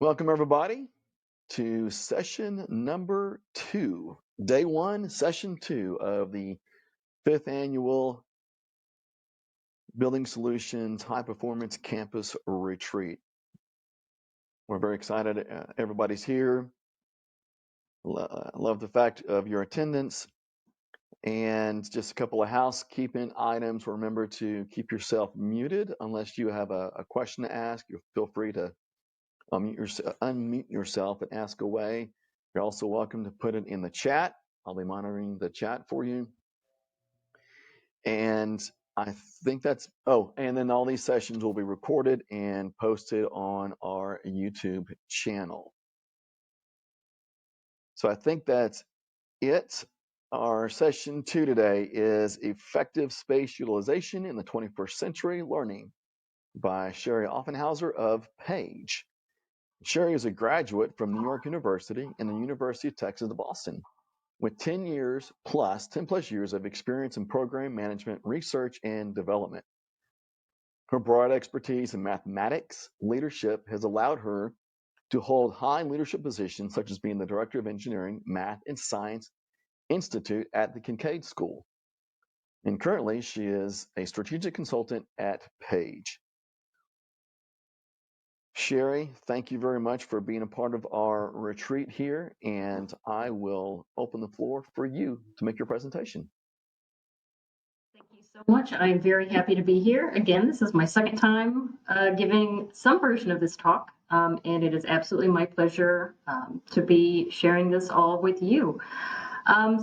Welcome, everybody, to session number 2, day 1, session 2 of the 5th annual Building Solutions High Performance Campus Retreat. We're very excited. Everybody's here. Love the fact of your attendance. And just a couple of housekeeping items. Remember to keep yourself muted unless you have a question to ask. You feel free to unmute yourself and ask away. You're also welcome to put it in the chat. I'll be monitoring the chat for you. And I think that's, and then all these sessions will be recorded and posted on our YouTube channel. So I think that's it. Our session 2 today is Effective Space Utilization in the 21st Century Learning by Sheri Offenhauser of Page. Sheri is a graduate from New York University and the University of Texas at Austin, with 10 plus years of experience in program management, research, and development. Her broad expertise in mathematics leadership has allowed her to hold high leadership positions, such as being the Director of Engineering, Math, and Science Institute at the Kinkaid School. And currently, she is a strategic consultant at Page. Sheri, thank you very much for being a part of our retreat here, and I will open the floor for you to make your presentation. Thank you so much. I'm very happy to be here. Again, this is my second time giving some version of this talk, and it is absolutely my pleasure to be sharing this all with you.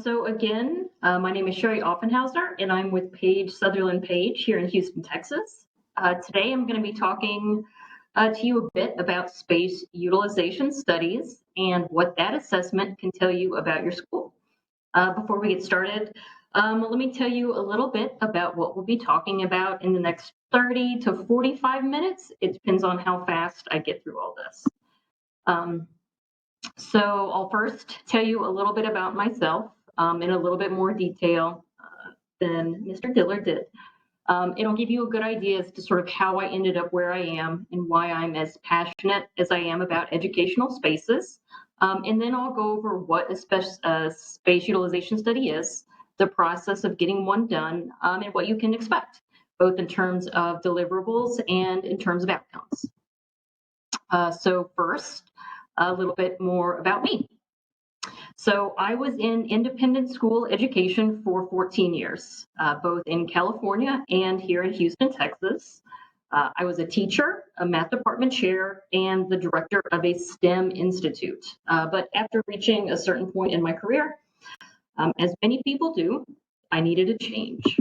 So again, my name is Sheri Offenhauser, and I'm with Sutherland Page here in Houston, Texas. Today, I'm going to be talking to you a bit about space utilization studies and what that assessment can tell you about your school. Before we get started, let me tell you a little bit about what we'll be talking about in the next 30 to 45 minutes. It depends on how fast I get through all this. So I'll first tell you a little bit about myself in a little bit more detail than Mr. Dillard did. It'll give you a good idea as to sort of how I ended up where I am and why I'm as passionate as I am about educational spaces. And then I'll go over what a space utilization study is, the process of getting one done, and what you can expect, both in terms of deliverables and in terms of outcomes. So first, a little bit more about me. So I was in independent school education for 14 years, both in California and here in Houston, Texas. I was a teacher, a math department chair, and the director of a STEM institute. But after reaching a certain point in my career, as many people do, I needed a change.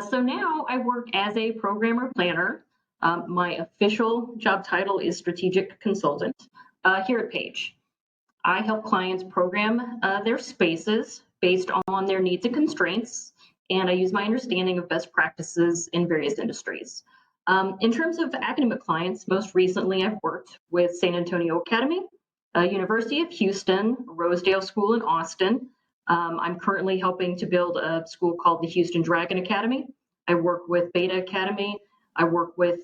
So now I work as a programmer planner. My official job title is strategic consultant here at Page. I help clients program their spaces based on their needs and constraints, and I use my understanding of best practices in various industries. In terms of academic clients, most recently I've worked with San Antonio Academy, University of Houston, Rosedale School in Austin. I'm currently helping to build a school called the Houston Dragon Academy. I work with Beta Academy. I work with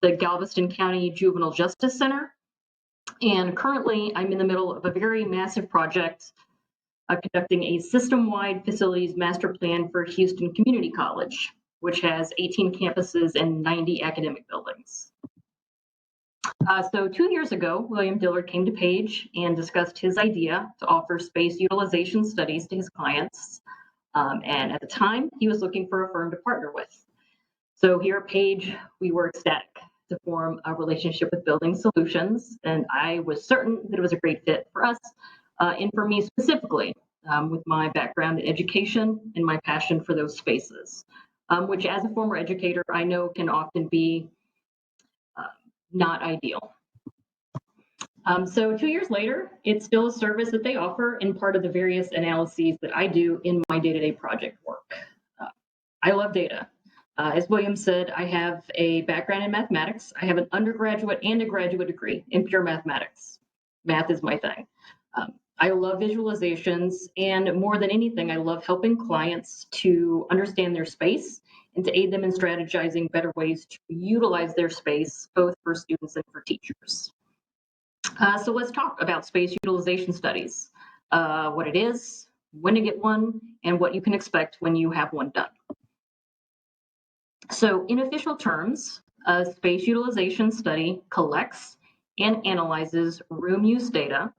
the Galveston County Juvenile Justice Center. And currently, I'm in the middle of a very massive project conducting a system-wide facilities master plan for Houston Community College, which has 18 campuses and 90 academic buildings. So 2 years ago, William Dillard came to Page and discussed his idea to offer space utilization studies to his clients. And at the time, he was looking for a firm to partner with. So here at Page, we were ecstatic to form a relationship with Building Solutions, and I was certain that it was a great fit for us, and for me specifically, with my background in education and my passion for those spaces, which as a former educator, I know can often be not ideal. So 2 years later, it's still a service that they offer and part of the various analyses that I do in my day-to-day project work. I love data. As William said, I have a background in mathematics. I have an undergraduate and a graduate degree in pure mathematics. Math is my thing. I love visualizations, and more than anything, I love helping clients to understand their space and to aid them in strategizing better ways to utilize their space, both for students and for teachers. So let's talk about space utilization studies, what it is, when to get one, and what you can expect when you have one done. So in official terms, a space utilization study collects and analyzes room use data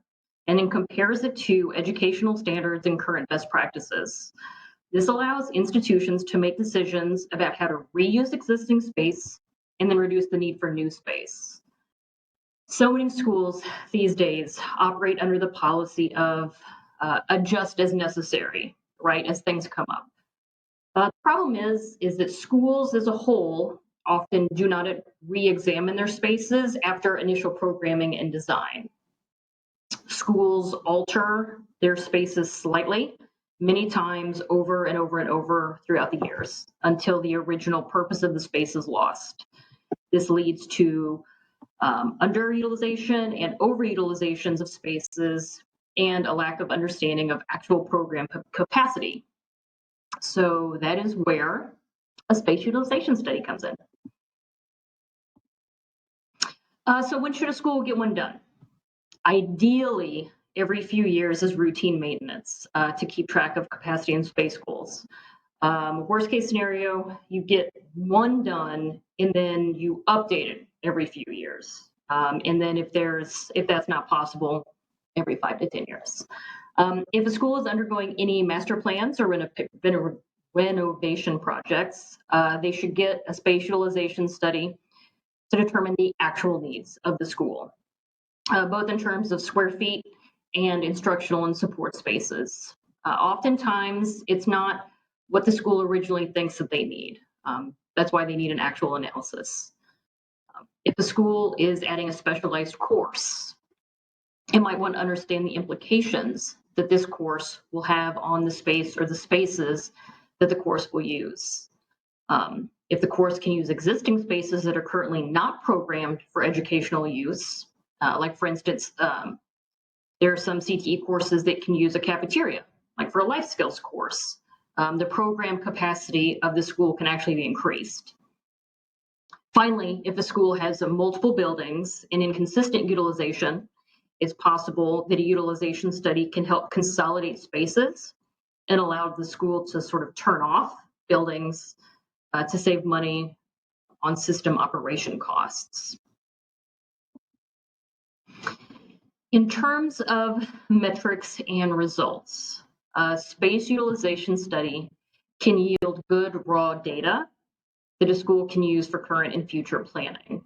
and then compares it to educational standards and current best practices. This allows institutions to make decisions about how to reuse existing space and then reduce the need for new space. So many schools these days operate under the policy of adjust as necessary, right, as things come up. The problem is that schools as a whole often do not re-examine their spaces after initial programming and design. Schools alter their spaces slightly, many times over and over and over throughout the years until the original purpose of the space is lost. This leads to underutilization and overutilizations of spaces and a lack of understanding of actual program capacity. So that is where a space utilization study comes in. So when should a school get one done? Ideally, every few years as routine maintenance to keep track of capacity and space goals. Worst case scenario, you get one done and then you update it every few years. And then if that's not possible, every 5 to 10 years. If a school is undergoing any master plans or renovation projects, they should get a space utilization study to determine the actual needs of the school, both in terms of square feet and instructional and support spaces. Oftentimes, it's not what the school originally thinks that they need. That's why they need an actual analysis. If the school is adding a specialized course, it might want to understand the implications that this course will have on the space or the spaces that the course will use. If the course can use existing spaces that are currently not programmed for educational use, like for instance, there are some CTE courses that can use a cafeteria, like for a life skills course. The program capacity of the school can actually be increased. Finally, if a school has multiple buildings and inconsistent utilization, it's possible that a utilization study can help consolidate spaces and allow the school to sort of turn off buildings to save money on system operation costs. In terms of metrics and results, a space utilization study can yield good raw data that a school can use for current and future planning.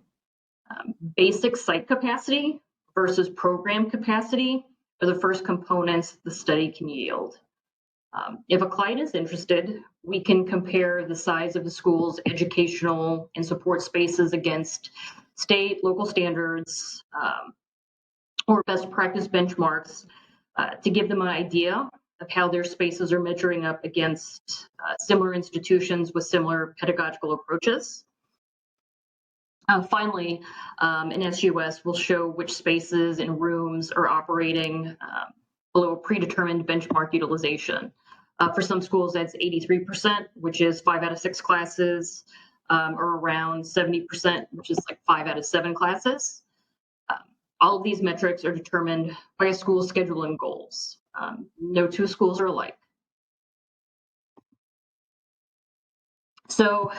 Basic site capacity versus program capacity are the first components the study can yield. If a client is interested, we can compare the size of the school's educational and support spaces against state, local standards, or best practice benchmarks to give them an idea of how their spaces are measuring up against similar institutions with similar pedagogical approaches. Finally, an SUS will show which spaces and rooms are operating below a predetermined benchmark utilization. For some schools, that's 83%, which is 5 out of 6 classes, or around 70%, which is like 5 out of 7 classes. All of these metrics are determined by a school's schedule and goals. No two schools are alike. So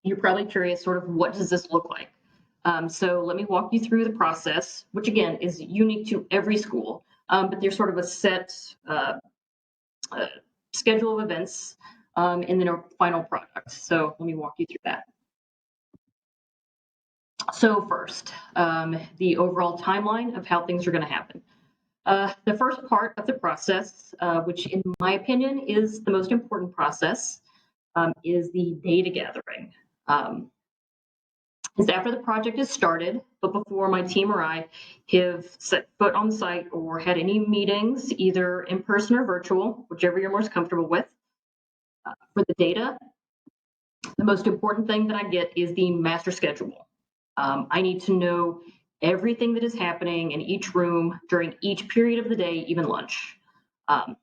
you're probably curious, sort of, what does this look like? So let me walk you through the process, which again is unique to every school, but there's sort of a set schedule of events and then a final product. So let me walk you through that. So first, the overall timeline of how things are going to happen. The first part of the process, which in my opinion is the most important process, is the data gathering. Is after the project is started, but before my team or I have set foot on the site or had any meetings, either in person or virtual, whichever you're most comfortable with. For the data, the most important thing that I get is the master schedule. I need to know everything that is happening in each room during each period of the day, even lunch.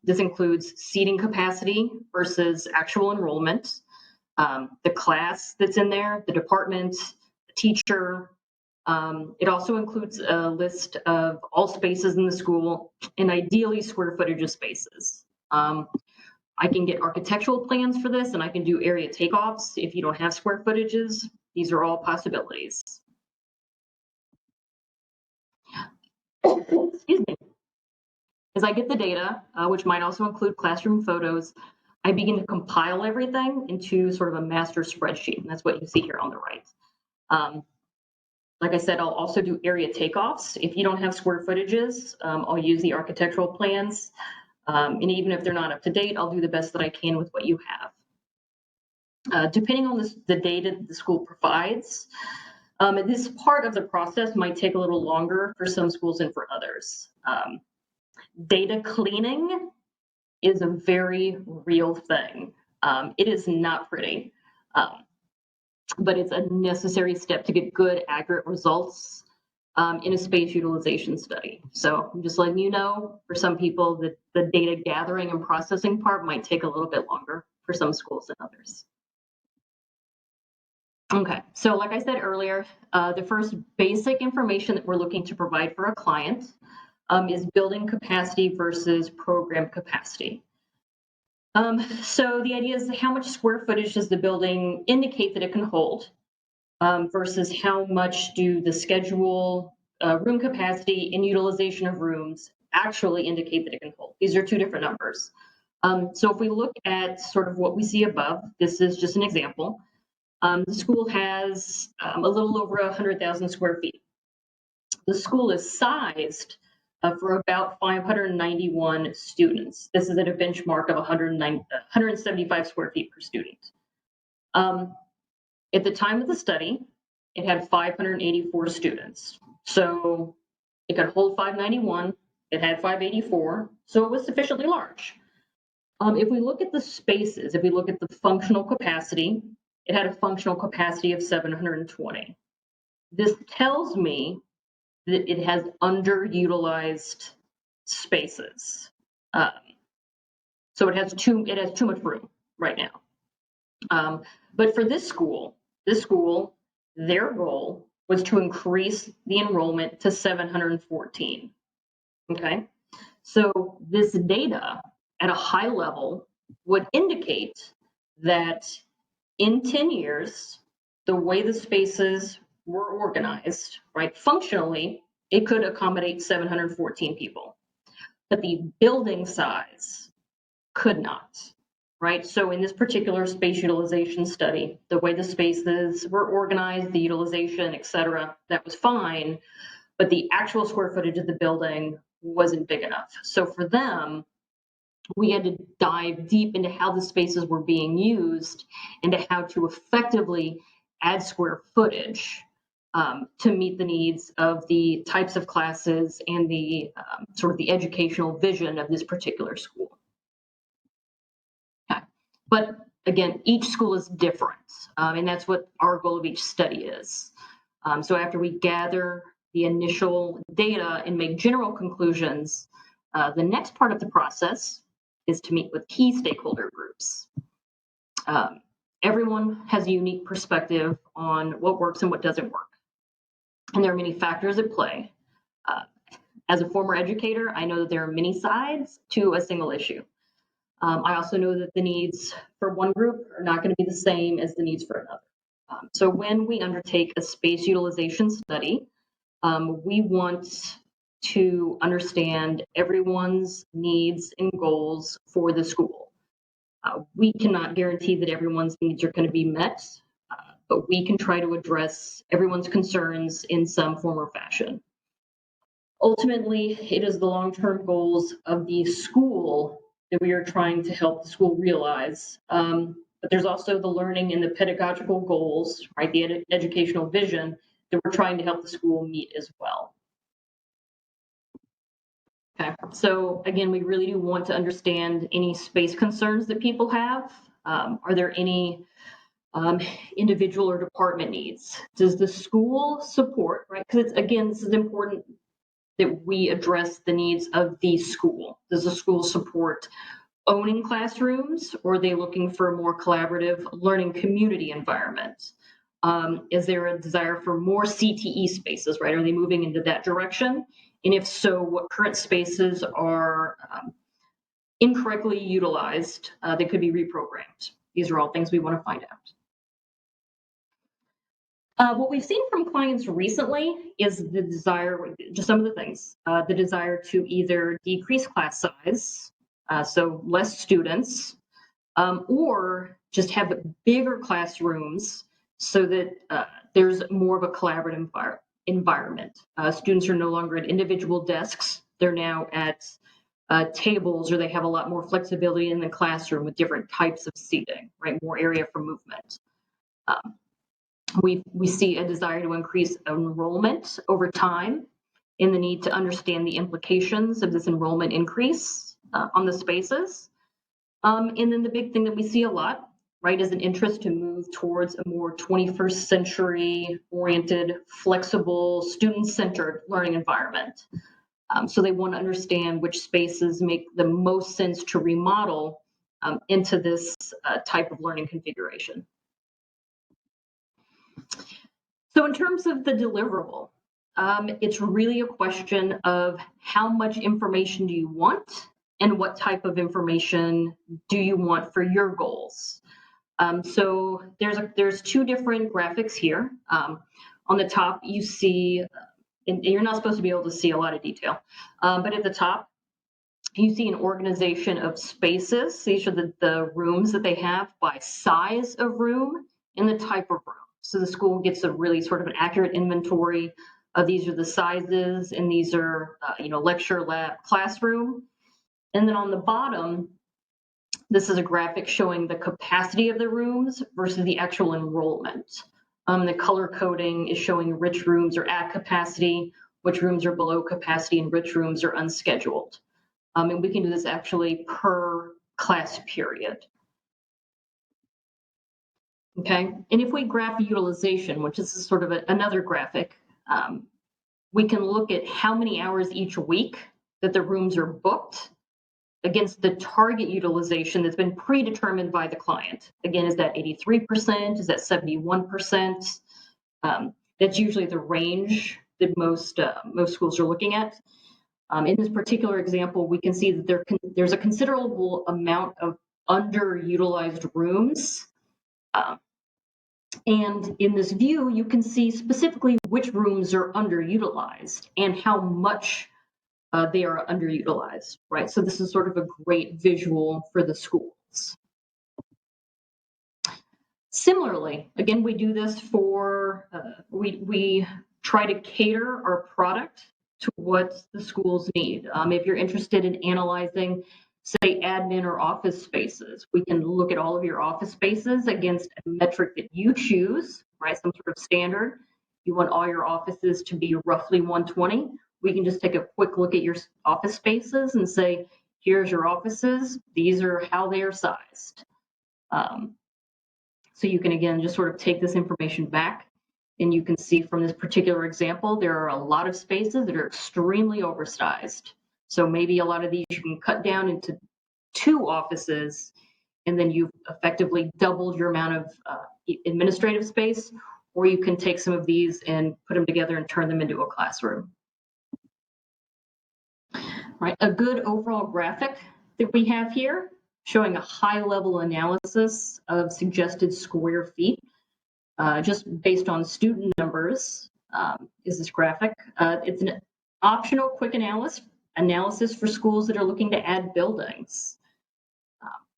This includes seating capacity versus actual enrollment, the class that's in there, the department, the teacher, It also includes a list of all spaces in the school and ideally square footage of spaces. I can get architectural plans for this, and I can do area takeoffs if you don't have square footages. These are all possibilities. Excuse me. As I get the data, which might also include classroom photos, I begin to compile everything into sort of a master spreadsheet, and that's what you see here on the right. Like I said, I'll also do area takeoffs. If you don't have square footages, I'll use the architectural plans. And even if they're not up to date, I'll do the best that I can with what you have. Depending on the data the school provides, this part of the process might take a little longer for some schools than for others. Data cleaning is a very real thing. It is not pretty, but it's a necessary step to get good, accurate results in a space utilization study. So I'm just letting you know, for some people, that the data gathering and processing part might take a little bit longer for some schools than others. Okay, so like I said earlier, the first basic information that we're looking to provide for a client is building capacity versus program capacity. So the idea is how much square footage does the building indicate that it can hold versus how much do the schedule, room capacity, and utilization of rooms actually indicate that it can hold. These are two different numbers. So if we look at sort of what we see above, this is just an example. The school has a little over 100,000 square feet. The school is sized for about 591 students. This is at a benchmark of 175 square feet per student. At the time of the study, it had 584 students. So it could hold 591, it had 584, so it was sufficiently large. If we look at the spaces, if we look at the functional capacity, it had a functional capacity of 720. This tells me that it has underutilized spaces. So it has too much room right now. But for this school, their goal was to increase the enrollment to 714. Okay, so this data at a high level would indicate that in 10 years, the way the spaces were organized, right, functionally, it could accommodate 714 people, but the building size could not, right? So in this particular space utilization study, the way the spaces were organized, the utilization, et cetera, that was fine, but the actual square footage of the building wasn't big enough. So for them, we had to dive deep into how the spaces were being used and to how to effectively add square footage to meet the needs of the types of classes and the sort of the educational vision of this particular school. Okay. But again, each school is different, and that's what our goal of each study is. So after we gather the initial data and make general conclusions, the next part of the process is to meet with key stakeholder groups. Everyone has a unique perspective on what works and what doesn't work. And there are many factors at play. As a former educator, I know that there are many sides to a single issue. I also know that the needs for one group are not going to be the same as the needs for another. So when we undertake a space utilization study, we want to understand everyone's needs and goals for the school. We cannot guarantee that everyone's needs are going to be met, but we can try to address everyone's concerns in some form or fashion. Ultimately, it is the long-term goals of the school that we are trying to help the school realize. But there's also the learning and the pedagogical goals, right? The educational vision that we're trying to help the school meet as well. Okay, so again, we really do want to understand any space concerns that people have. Are there any individual or department needs? Does the school support, right? Because again, this is important that we address the needs of the school. Does the school support owning classrooms, or are they looking for a more collaborative learning community environment? Is there a desire for more CTE spaces, right? Are they moving into that direction? And if so, what current spaces are incorrectly utilized that could be reprogrammed? These are all things we want to find out. What we've seen from clients recently is the desire, just some of the things, the desire to either decrease class size, so less students, or just have bigger classrooms so that there's more of a collaborative environment. Students are no longer at individual desks. They're now at tables, or they have a lot more flexibility in the classroom with different types of seating, right? More area for movement. We see a desire to increase enrollment over time and the need to understand the implications of this enrollment increase on the spaces. And then the big thing that we see a lot, right, is an interest to move towards a more 21st century oriented, flexible, student-centered learning environment. So they want to understand which spaces make the most sense to remodel into this type of learning configuration. So in terms of the deliverable, it's really a question of how much information do you want and what type of information do you want for your goals. So there's two different graphics here. On the top, you see, and you're not supposed to be able to see a lot of detail, but at the top, you see an organization of spaces. These are the rooms that they have by size of room and the type of room. So the school gets a really sort of an accurate inventory of these are the sizes, and these are, lecture, lab, classroom. And then on the bottom, this is a graphic showing the capacity of the rooms versus the actual enrollment. The color coding is showing which rooms are at capacity, which rooms are below capacity, and which rooms are unscheduled. And we can do this actually per class period. Okay, and if we graph utilization, which is sort of another graphic, we can look at how many hours each week that the rooms are booked against the target utilization that's been predetermined by the client. Again, is that 83%? Is that 71%? That's usually the range that most schools are looking at. In this particular example, we can see that there's a considerable amount of underutilized rooms. And in this view, you can see specifically which rooms are underutilized and how much they are underutilized, right? So this is sort of a great visual for the schools. Similarly, again, we do this for, we try to cater our product to what the schools need. If you're interested in analyzing, say, admin or office spaces, we can look at all of your office spaces against a metric that you choose, right? Some sort of standard. You want all your offices to be roughly 120. We can just take a quick look at your office spaces and say, here's your offices. These are how they are sized. So you can, again, just sort of take this information back, and you can see from this particular example, there are a lot of spaces that are extremely oversized. So maybe a lot of these you can cut down into 2 offices, and then you've effectively doubled your amount of administrative space, or you can take some of these and put them together and turn them into a classroom. Right, a good overall graphic that we have here showing a high-level analysis of suggested square feet, just based on student numbers, is this graphic. It's an optional quick analysis for schools that are looking to add buildings.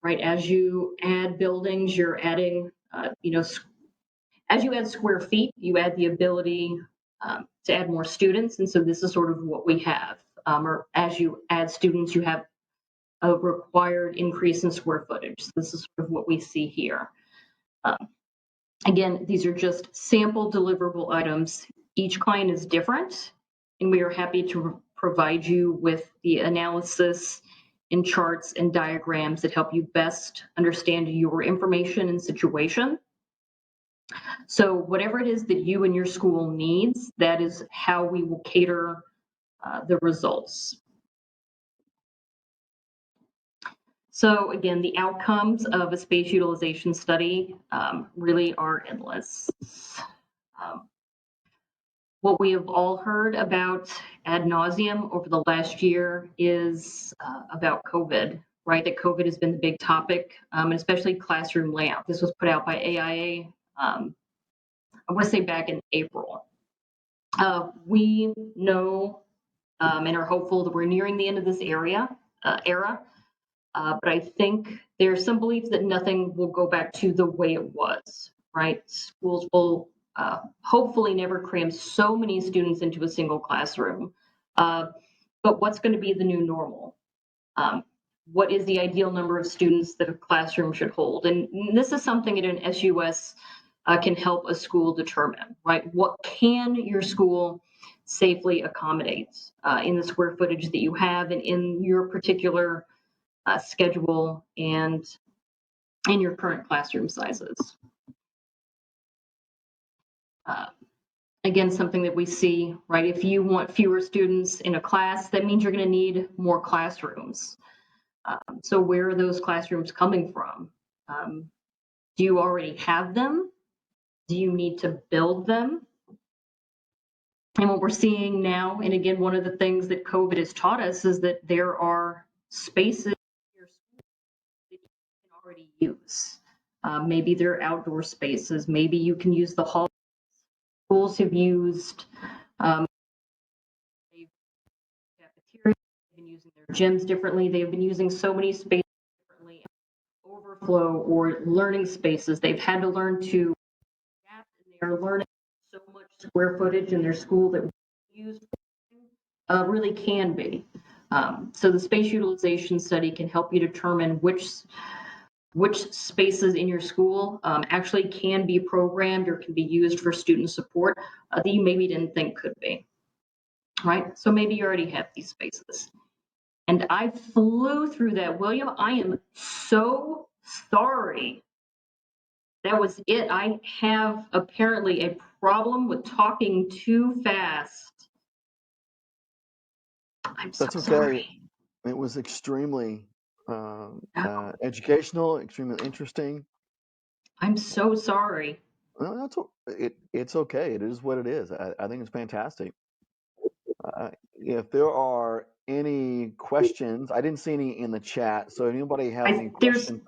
Right, as you add buildings, you're adding, as you add square feet, you add the ability to add more students, and so this is sort of what we have. Or as you add students, you have a required increase in square footage. So this is sort of what we see here. Again, these are just sample deliverable items. Each client is different, and we are happy to provide you with the analysis and charts and diagrams that help you best understand your information and situation. So whatever it is that you and your school needs, that is how we will cater the results. So again, the outcomes of a space utilization study really are endless. what we have all heard about ad nauseum over the last year is about COVID, right? That COVID has been the big topic, and especially classroom layout. This was put out by AIA, I want to say back in April. We know and are hopeful that we're nearing the end of this era. But I think there's some belief that nothing will go back to the way it was, right? Schools will hopefully never cram so many students into a single classroom. But what's going to be the new normal? What is the ideal number of students that a classroom should hold? And this is something that an SUS can help a school determine, right? What can your school safely accommodate in the square footage that you have and in your particular schedule and in your current classroom sizes. Again, something that we see, right? If you want fewer students in a class, that means you're going to need more classrooms. So where are those classrooms coming from? Do you already have them? Do you need to build them? And what we're seeing now, and again, one of the things that COVID has taught us is that there are spaces in your school that you can already use. Maybe they're outdoor spaces. Maybe you can use the hall. Schools have used cafeterias, they've been using their gyms differently. They've been using so many spaces differently. Overflow or learning spaces. They've had to learn to adapt, and they are learning so much square footage in their school that used really can be. So the space utilization study can help you determine which spaces in your school actually can be programmed or can be used for student support that you maybe didn't think could be, right? So maybe you already have these spaces. And I flew through that, William. I am so sorry. That was it. I have apparently a problem with talking too fast. I'm so That's okay. sorry. It was extremely educational, extremely interesting. I'm so sorry. Well, it's okay. It is what it is. I think it's fantastic. If there are any questions, I didn't see any in the chat. So if anybody has any questions,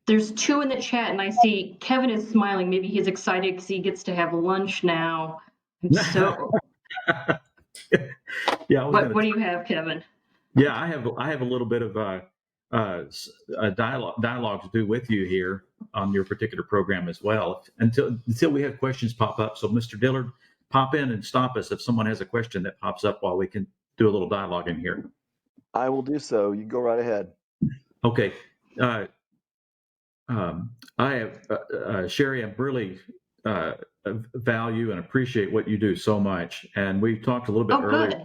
There's two in the chat, and I see Kevin is smiling. Maybe he's excited because he gets to have lunch now. I'm so. Yeah. What do you have, Kevin? Yeah, I have a little bit of a dialogue to do with you here on your particular program as well. Until we have questions pop up. So, Mr. Dillard, pop in and stop us if someone has a question that pops up while we can do a little dialogue in here. I will do so. You go right ahead. Okay. I have Sheri. I really value and appreciate what you do so much, and we talked a little bit earlier. Good.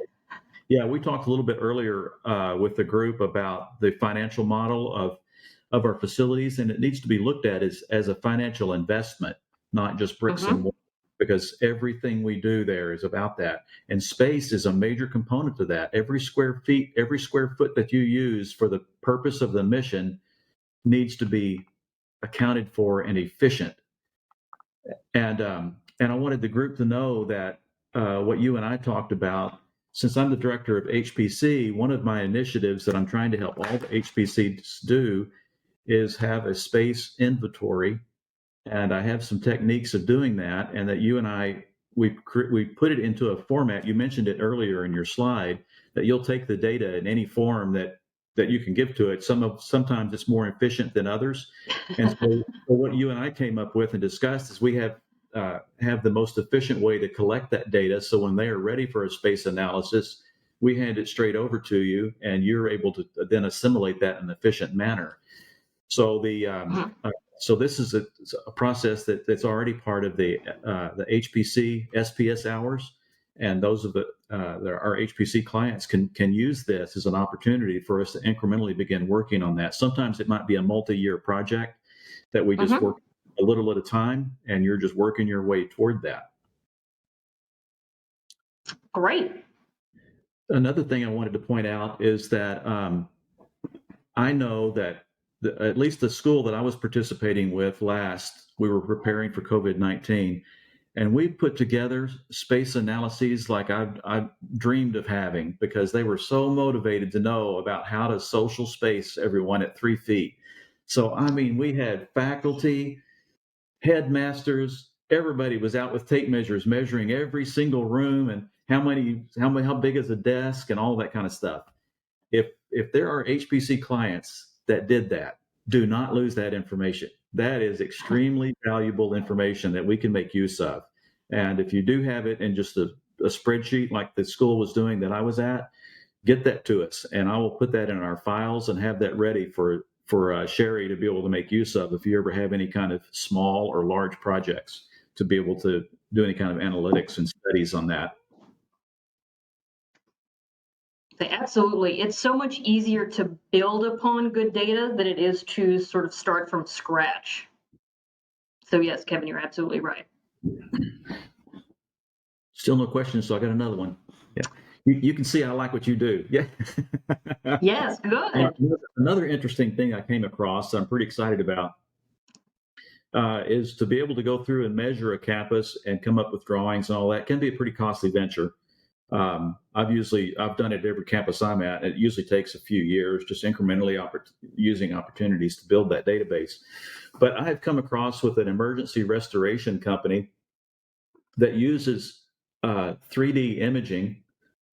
Yeah, we talked a little bit earlier with the group about the financial model of our facilities, and it needs to be looked at as a financial investment, not just bricks and mortar, because everything we do there is about that. And space is a major component to that. Every square foot that you use for the purpose of the mission needs to be accounted for and efficient. And I wanted the group to know that what you and I talked about. Since I'm the director of HPC, one of my initiatives that I'm trying to help all the HPCs do is have a space inventory, and I have some techniques of doing that. And that you and I we put it into a format. You mentioned it earlier in your slide that you'll take the data in any form that you can give to it. Sometimes it's more efficient than others, and so what you and I came up with and discussed is we have the most efficient way to collect that data. So when they are ready for a space analysis, we hand it straight over to you, and you're able to then assimilate that in an efficient manner. So so this is a process that's already part of the HPC SPS hours, and those of our HPC clients can use this as an opportunity for us to incrementally begin working on that. Sometimes it might be a multi-year project that we just work a little at a time, and you're just working your way toward that. Great. Another thing I wanted to point out is that I know that at least the school that I was participating with last, we were preparing for COVID-19. And we put together space analyses like I dreamed of having, because they were so motivated to know about how to social space everyone at 3 feet. So, I mean, we had faculty, headmasters, everybody was out with tape measures measuring every single room and how big is a desk and all that kind of stuff. If there are HPC clients that did that, do not lose that information. That is extremely valuable information that we can make use of. And if you do have it in just a spreadsheet like the school was doing that I was at, get that to us, and I will put that in our files and have that ready for Sheri to be able to make use of if you ever have any kind of small or large projects, to be able to do any kind of analytics and studies on that. Absolutely. It's so much easier to build upon good data than it is to sort of start from scratch. So yes, Kevin, you're absolutely right. Still no questions, so I got another one. Yeah. You can see I like what you do. Yeah. Yes, good. Another interesting thing I came across, I'm pretty excited about, is to be able to go through and measure a campus and come up with drawings and all that can be a pretty costly venture. I've done it at every campus I'm at. It usually takes a few years, just incrementally using opportunities to build that database. But I have come across with an emergency restoration company that uses 3D imaging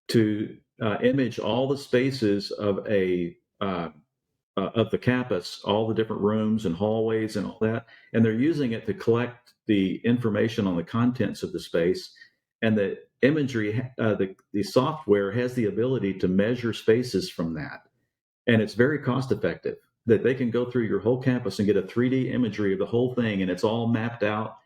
to image all the spaces of the campus, all the different rooms and hallways and all that, and they're using it to collect the information on the contents of the space. And the imagery, the software has the ability to measure spaces from that, and it's very cost effective. That they can go through your whole campus and get a 3D imagery of the whole thing, and it's all mapped out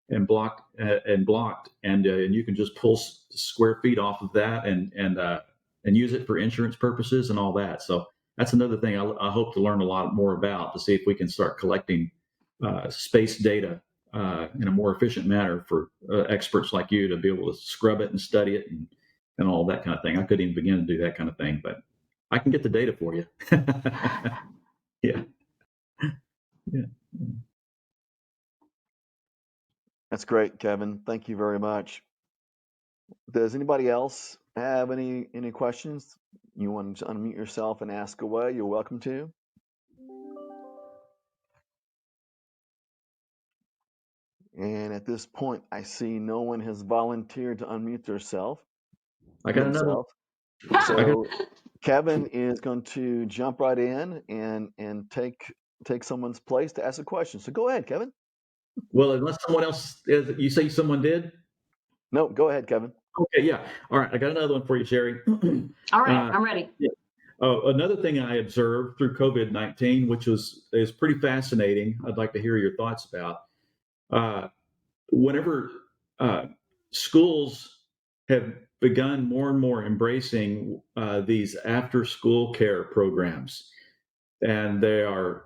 and blocked, and you can just pull square feet off of that and use it for insurance purposes and all that. So that's another thing I hope to learn a lot more about, to see if we can start collecting space data in a more efficient manner for experts like you to be able to scrub it and study it and all that kind of thing. I couldn't even begin to do that kind of thing, but I can get the data for you. Yeah. Yeah. That's great, Kevin. Thank you very much. Does anybody else have any questions? You want to unmute yourself and ask away, you're welcome to. And at this point, I see no one has volunteered to unmute themselves. I got another. So Kevin is going to jump right in and take someone's place to ask a question. So go ahead, Kevin. Well, unless someone else, you say someone did? No, go ahead, Kevin. Okay, yeah. All right, I got another one for you, Sheri. All right, I'm ready. Yeah. Another thing I observed through COVID-19, which is pretty fascinating, I'd like to hear your thoughts about. Whenever schools have begun more and more embracing these after-school care programs, and they're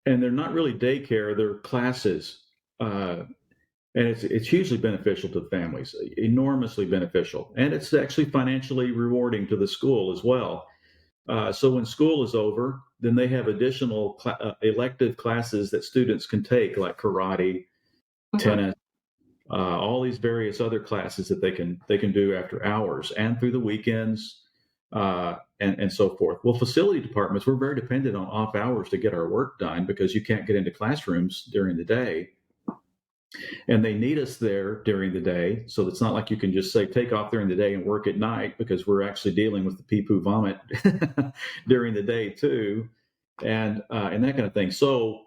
not really daycare; they're classes. And it's hugely beneficial to the families, enormously beneficial, and it's actually financially rewarding to the school as well. So when school is over, then they have additional elective classes that students can take, like karate, tennis, all these various other classes that they can do after hours and through the weekends, and so forth. Well, facility departments, we're very dependent on off hours to get our work done, because you can't get into classrooms during the day. And they need us there during the day. So it's not like you can just say take off during the day and work at night, because we're actually dealing with the pee poo vomit during the day too, and that kind of thing. So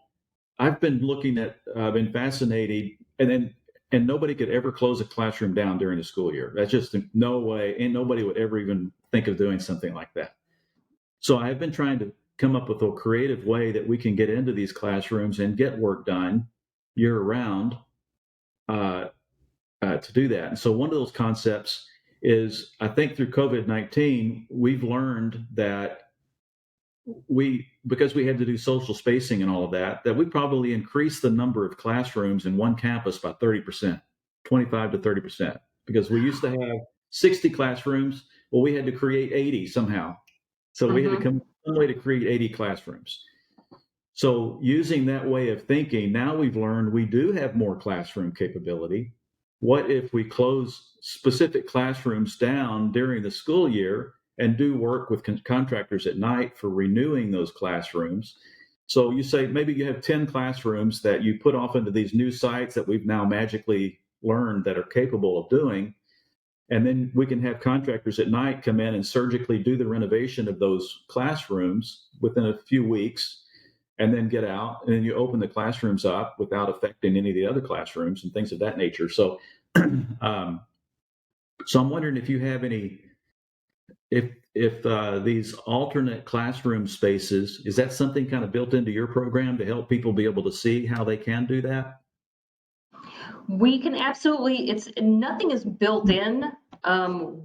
I've been been fascinated, and nobody could ever close a classroom down during the school year. That's just no way, and nobody would ever even think of doing something like that. So I've been trying to come up with a creative way that we can get into these classrooms and get work done year round. To do that. And so one of those concepts is, I think through COVID-19, we've learned that because we had to do social spacing and all of that we probably increased the number of classrooms in one campus by 30%, 25 to 30%, because we used to have 60 classrooms. Well, we had to create 80 somehow. So we had to come up with some way to create 80 classrooms. So using that way of thinking, now we've learned we do have more classroom capability. what if we close specific classrooms down during the school year and do work with contractors at night for renewing those classrooms? So you say maybe you have 10 classrooms that you put off into these new sites that we've now magically learned that are capable of doing. And then we can have contractors at night come in and surgically do the renovation of those classrooms within a few weeks and then get out. And then you open the classrooms up without affecting any of the other classrooms and things of that nature. So, so I'm wondering if you have any, if these alternate classroom spaces, is that something kind of built into your program to help people be able to see how they can do that? We can absolutely, nothing is built in.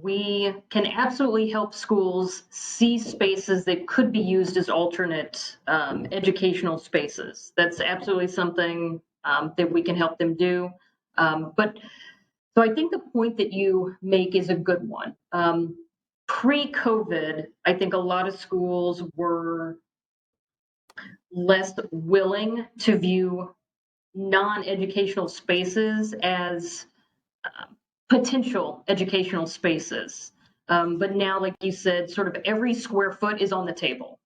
We can absolutely help schools see spaces that could be used as alternate educational spaces. That's absolutely something that we can help them do. But so I think the point that you make is a good one. Pre-COVID, I think a lot of schools were less willing to view non-educational spaces as potential educational spaces. But now, like you said, sort of every square foot is on the table.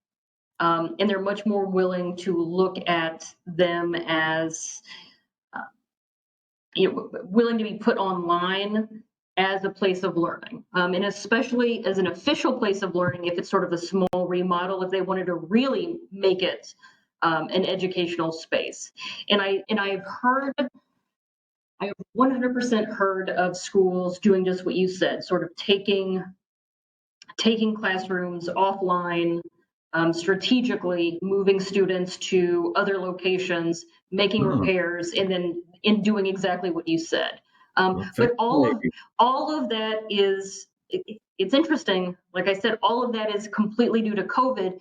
And they're much more willing to look at them as willing to be put online as a place of learning. And especially as an official place of learning, if it's sort of a small remodel, if they wanted to really make it an educational space. And I've 100% heard of schools doing just what you said, sort of taking classrooms offline, strategically moving students to other locations, making repairs, and then in doing exactly what you said. But all of that is, it's interesting. Like I said, all of that is completely due to COVID.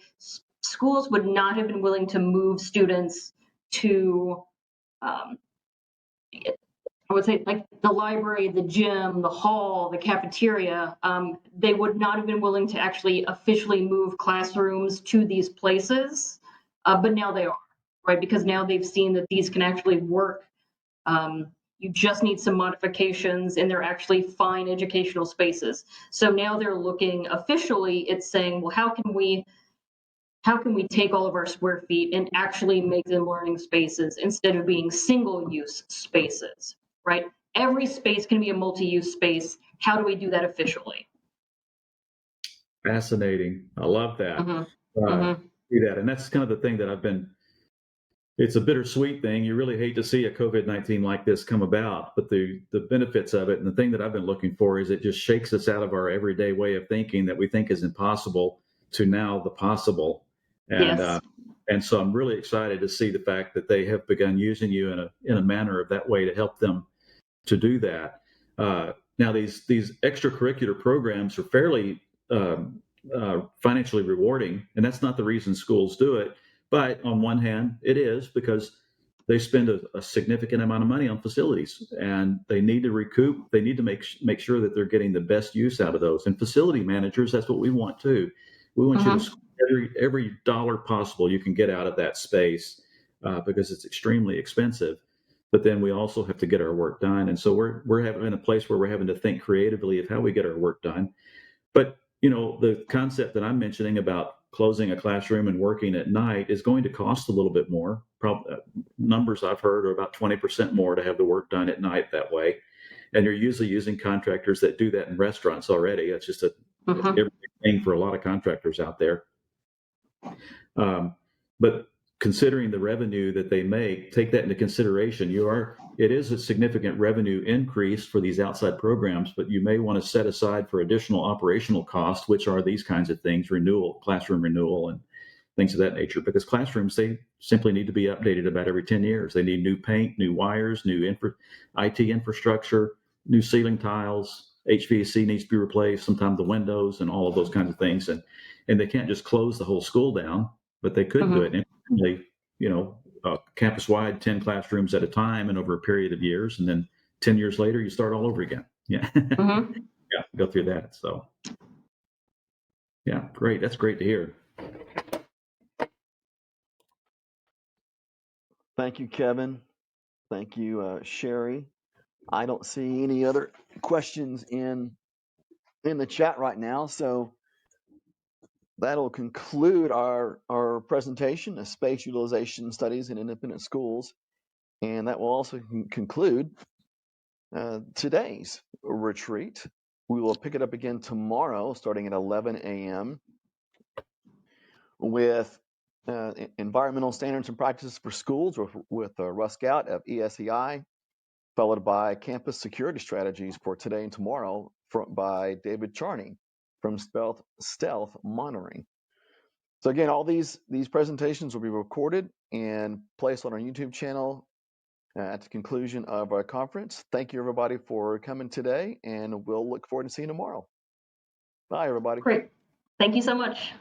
Schools would not have been willing to move students to I would say like the library, the gym, the hall, the cafeteria, they would not have been willing to actually officially move classrooms to these places, but now they are, right? Because now they've seen that these can actually work. You just need some modifications and they're actually fine educational spaces. So now they're looking officially, it's saying, well, how can we take all of our square feet and actually make them learning spaces instead of being single use spaces? Right? Every space can be a multi-use space. How do we do that officially? Fascinating. I love that. Mm-hmm. Do that. And that's kind of the thing that it's a bittersweet thing. You really hate to see a COVID-19 like this come about, but the benefits of it and the thing that I've been looking for is it just shakes us out of our everyday way of thinking that we think is impossible to now the possible. And, yes. And so I'm really excited to see the fact that they have begun using you in a manner of that way to help them to do that. Now, these extracurricular programs are fairly financially rewarding, and that's not the reason schools do it. But on one hand, it is because they spend a significant amount of money on facilities, and they need to recoup. They need to make sure that they're getting the best use out of those. And facility managers, that's what we want too. We want you to score every dollar possible you can get out of that space because it's extremely expensive. But then we also have to get our work done, and so we're in a place where we're having to think creatively of how we get our work done. But the concept that I'm mentioning about closing a classroom and working at night is going to cost a little bit more. Numbers I've heard are about 20% more to have the work done at night that way. And you're usually using contractors that do that in restaurants already. It's just everyday thing for a lot of contractors out there. But considering the revenue that they make, take that into consideration. It is a significant revenue increase for these outside programs, but you may want to set aside for additional operational costs, which are these kinds of things, classroom renewal and things of that nature, because classrooms, they simply need to be updated about every 10 years. They need new paint, new wires, new IT infrastructure, new ceiling tiles, HVAC needs to be replaced, sometimes the windows and all of those kinds of things. And they can't just close the whole school down, but they could do it incrementally, campus-wide, 10 classrooms at a time and over a period of years. And then 10 years later, you start all over again. Yeah. Yeah, go through that. So, yeah, great. That's great to hear. Thank you, Kevin. Thank you, Sheri. I don't see any other questions in the chat right now, so that'll conclude our presentation of space utilization studies in independent schools, and that will also conclude today's retreat. We will pick it up again tomorrow, starting at 11 a.m. with environmental standards and practices for schools with Russ Gout of ESEI, followed by campus security strategies for today and tomorrow by David Charney from Stealth Monitoring. So again, all these presentations will be recorded and placed on our YouTube channel at the conclusion of our conference. Thank you, everybody, for coming today, and we'll look forward to seeing you tomorrow. Bye, everybody. Great. Thank you so much.